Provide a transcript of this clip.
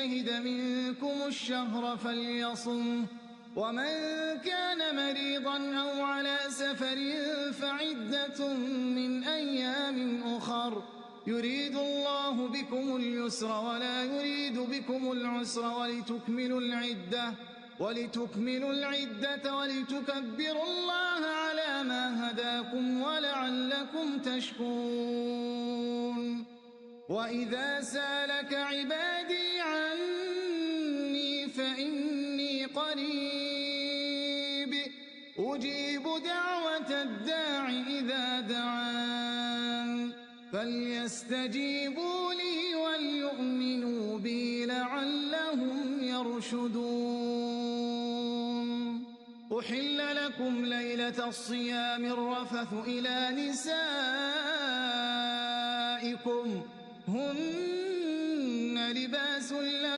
شهد منكم الشهر فليصمه، ومن كان مريضا أو على سفر فعدة من أيام أخر، يريد الله بكم اليسر ولا يريد بكم العسر، ولتكملوا العدة ولتكبروا الله على ما هداكم ولعلكم تشكرون. وإذا سألك عبادي عني فإني قريب أجيب دعوة الداع إذا دعان، فليستجيبوا لي وليؤمنوا بي لعلهم يرشدون. أحل لكم ليلة الصيام الرفث إلى نسائكم هن لباس لكم